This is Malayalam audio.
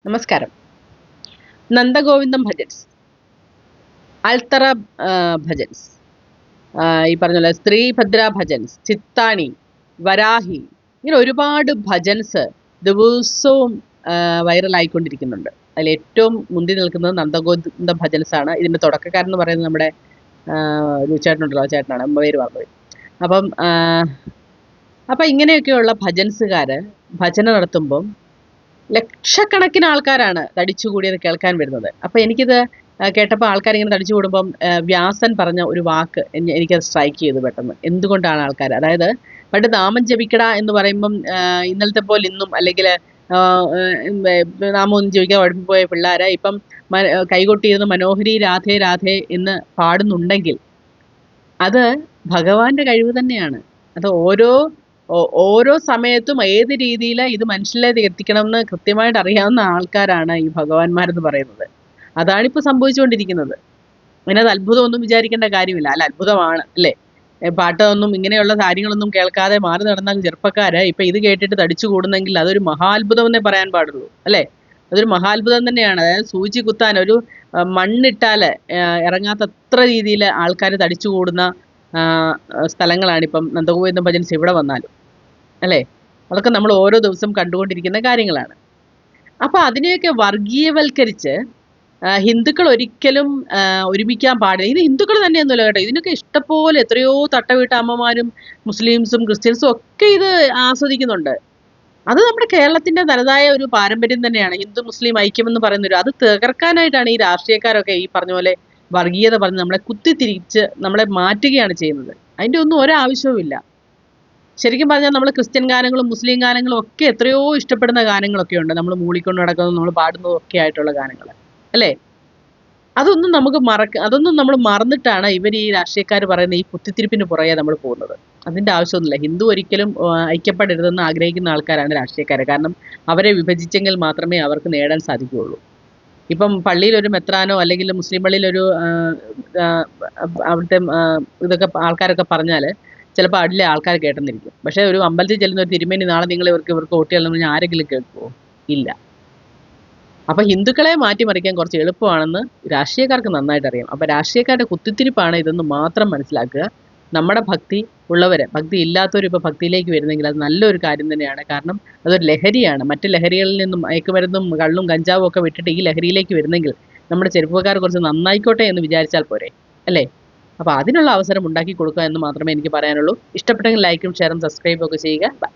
നമസ്കാരം. നന്ദഗോവിന്ദം ഭജൻസ്, അൾത്തറ ഭജൻസ്, ഈ പറഞ്ഞ പോലെ സ്ത്രീഭദ്ര ഭജൻസ്, ചിത്താണി, വരാഹി, ഇങ്ങനെ ഒരുപാട് ഭജൻസ് ദിവസവും വൈറലായിക്കൊണ്ടിരിക്കുന്നുണ്ട്. അതിൽ ഏറ്റവും മുന്തി നിൽക്കുന്നത് നന്ദഗോവിന്ദ ഭജൻസ് ആണ്. ഇതിൻ്റെ തുടക്കക്കാരൻ എന്ന് പറയുന്നത് നമ്മുടെ ഒരു ചേട്ടനുണ്ടല്ലോ, ആ ചേട്ടനാണ്, പേര് മറന്നുപോയി. അപ്പം ഇങ്ങനെയൊക്കെയുള്ള ഭജൻസുകാർ ഭജന നടത്തുമ്പം ലക്ഷക്കണക്കിന് ആൾക്കാരാണ് തടിച്ചുകൂടിയത് കേൾക്കാൻ വരുന്നത്. അപ്പം എനിക്കിത് കേട്ടപ്പോൾ ആൾക്കാരിങ്ങനെ തടിച്ചു കൂടുമ്പം വ്യാസൻ പറഞ്ഞ ഒരു വാക്ക് എനിക്കത് സ്ട്രൈക്ക് ചെയ്തു പെട്ടെന്ന്. എന്തുകൊണ്ടാണ് ആൾക്കാർ, അതായത് പണ്ട് നാമം ജപിക്കട എന്ന് പറയുമ്പം ഇന്നലത്തെ പോലെ ഇന്നും അല്ലെങ്കിൽ നാമമൊന്നും ജപിക്കാൻ ഉഴപ്പിപ്പോയ പിള്ളേരെ ഇപ്പം കൈകൊട്ടിയിരുന്ന് മനോഹരി രാധേ രാധേ എന്ന് പാടുന്നുണ്ടെങ്കിൽ അത് ഭഗവാന്റെ കഴിവ് തന്നെയാണ്. അത് ഓരോ സമയത്തും ഏത് രീതിയിൽ ഇത് മനുഷ്യരിലേക്ക് എത്തിക്കണമെന്ന് കൃത്യമായിട്ട് അറിയാവുന്ന ആൾക്കാരാണ് ഈ ഭഗവാന്മാരെന്ന് പറയുന്നത്. അതാണിപ്പോൾ സംഭവിച്ചുകൊണ്ടിരിക്കുന്നത്. അതിനകത്ത് അത്ഭുതമൊന്നും വിചാരിക്കേണ്ട കാര്യമില്ല. അല്ല, അത്ഭുതമാണ് അല്ലേ? പാട്ടൊന്നും ഇങ്ങനെയുള്ള കാര്യങ്ങളൊന്നും കേൾക്കാതെ മാറി നടന്ന ചെറുപ്പക്കാര് ഇപ്പം ഇത് കേട്ടിട്ട് തടിച്ചു കൂടുന്നെങ്കിൽ അതൊരു മഹാത്ഭുതം എന്നേ പറയാൻ പാടുള്ളൂ അല്ലേ? അതൊരു മഹാത്ഭുതം തന്നെയാണ്. അതായത് സൂചി കുത്താൻ ഒരു മണ്ണിട്ടാൽ ഇറങ്ങാത്തത്ര രീതിയിൽ ആൾക്കാർ തടിച്ചു കൂടുന്ന സ്ഥലങ്ങളാണിപ്പം നന്ദഗോവിന്ദ ഭജൻസ് ഇവിടെ വന്നാലും അല്ലേ? അതൊക്കെ നമ്മൾ ഓരോ ദിവസം കണ്ടുകൊണ്ടിരിക്കുന്ന കാര്യങ്ങളാണ്. അപ്പോൾ അതിനെയൊക്കെ വർഗീയവൽക്കരിച്ച് ഹിന്ദുക്കൾ ഒരിക്കലും ഒരുമിക്കാൻ പാടില്ല. ഇത് ഹിന്ദുക്കൾ തന്നെയൊന്നുമല്ല കേട്ടോ, ഇതിനൊക്കെ ഇഷ്ടംപോലെ എത്രയോ തട്ടവിട്ട അമ്മമാരും മുസ്ലിംസും ക്രിസ്ത്യൻസും ഒക്കെ ഇത് ആസ്വദിക്കുന്നുണ്ട്. അത് നമ്മുടെ കേരളത്തിൻ്റെ തനതായ ഒരു പാരമ്പര്യം തന്നെയാണ്. ഹിന്ദു മുസ്ലിം ഐക്യമെന്ന് പറയുന്നൊരു, അത് തകർക്കാനായിട്ടാണ് ഈ രാഷ്ട്രീയക്കാരൊക്കെ ഈ പറഞ്ഞ പോലെ വർഗീയത പറഞ്ഞ് നമ്മളെ കുത്തിത്തിരിച്ച് നമ്മളെ മാറ്റുകയാണ് ചെയ്യുന്നത്. അതിൻ്റെ ഒന്നും ഒരാവശ്യവുമില്ല. ശരിക്കും പറഞ്ഞാൽ നമ്മൾ ക്രിസ്ത്യൻ ഗാനങ്ങളും മുസ്ലിം ഗാനങ്ങളും ഒക്കെ എത്രയോ ഇഷ്ടപ്പെടുന്ന ഗാനങ്ങളൊക്കെ ഉണ്ട്. നമ്മൾ മൂളിക്കൊണ്ട് നടക്കുന്നതും നമ്മൾ പാടുന്നതും ഒക്കെ ആയിട്ടുള്ള ഗാനങ്ങൾ അല്ലേ? അതൊന്നും നമ്മൾ മറന്നിട്ടാണ് ഇവർ ഈ രാഷ്ട്രീയക്കാർ പറയുന്ന ഈ കുത്തിത്തിരിപ്പിന് പുറകെ നമ്മൾ പോകുന്നത്. അതിൻ്റെ ആവശ്യമൊന്നുമില്ല. ഹിന്ദു ഒരിക്കലും ഐക്യപ്പെടരുതെന്ന് ആഗ്രഹിക്കുന്ന ആൾക്കാരാണ് രാഷ്ട്രീയക്കാർ. കാരണം അവരെ വിഭജിച്ചെങ്കിൽ മാത്രമേ അവർക്ക് നേടാൻ സാധിക്കുകയുള്ളൂ. ഇപ്പം പള്ളിയിലൊരു മെത്രാനോ അല്ലെങ്കിൽ മുസ്ലിം പള്ളിയിലൊരു അവിടുത്തെ ഇതൊക്കെ ആൾക്കാരൊക്കെ പറഞ്ഞാൽ ചിലപ്പോൾ അതിലെ ആൾക്കാർ കേട്ടെന്നിരിക്കും. പക്ഷേ ഒരു അമ്പലത്തിൽ ചെല്ലുന്ന ഒരു തിരുമേനി നാളെ ഇവർക്ക് വോട്ട് ചെയ്യണമെന്ന് പറഞ്ഞാൽ ആരെങ്കിലും കേൾക്കുമോ? ഇല്ല. അപ്പം ഹിന്ദുക്കളെ മാറ്റിമറിക്കാൻ കുറച്ച് എളുപ്പമാണെന്ന് രാഷ്ട്രീയക്കാർക്ക് നന്നായിട്ട് അറിയാം. അപ്പം രാഷ്ട്രീയക്കാരുടെ കുത്തിത്തിരിപ്പാണ് ഇതെന്ന് മാത്രം മനസ്സിലാക്കുക. നമ്മുടെ ഭക്തി ഉള്ളവർ, ഭക്തി ഇല്ലാത്തവർ ഇപ്പോൾ ഭക്തിയിലേക്ക് വരുന്നെങ്കിൽ അത് നല്ലൊരു കാര്യം തന്നെയാണ്. കാരണം അതൊരു ലഹരിയാണ്. മറ്റ് ലഹരികളിൽ നിന്നും മയക്കുമരുന്നും കള്ളും കഞ്ചാവും ഒക്കെ വിട്ടിട്ട് ഈ ലഹരിയിലേക്ക് വരുന്നെങ്കിൽ നമ്മുടെ ചെറുപ്പക്കാർ കുറച്ച് നന്നായിക്കോട്ടെ എന്ന് വിചാരിച്ചാൽ പോരെ അല്ലേ? അപ്പോൾ അതിനുള്ള അവസരം ഉണ്ടാക്കി കൊടുക്കുക എന്ന് മാത്രമേ എനിക്ക് പറയാനുള്ളൂ. ഇഷ്ടപ്പെട്ടെങ്കിൽ ലൈക്കും ഷെയറും സബ്സ്ക്രൈബും ഒക്കെ ചെയ്യുക. ബൈ.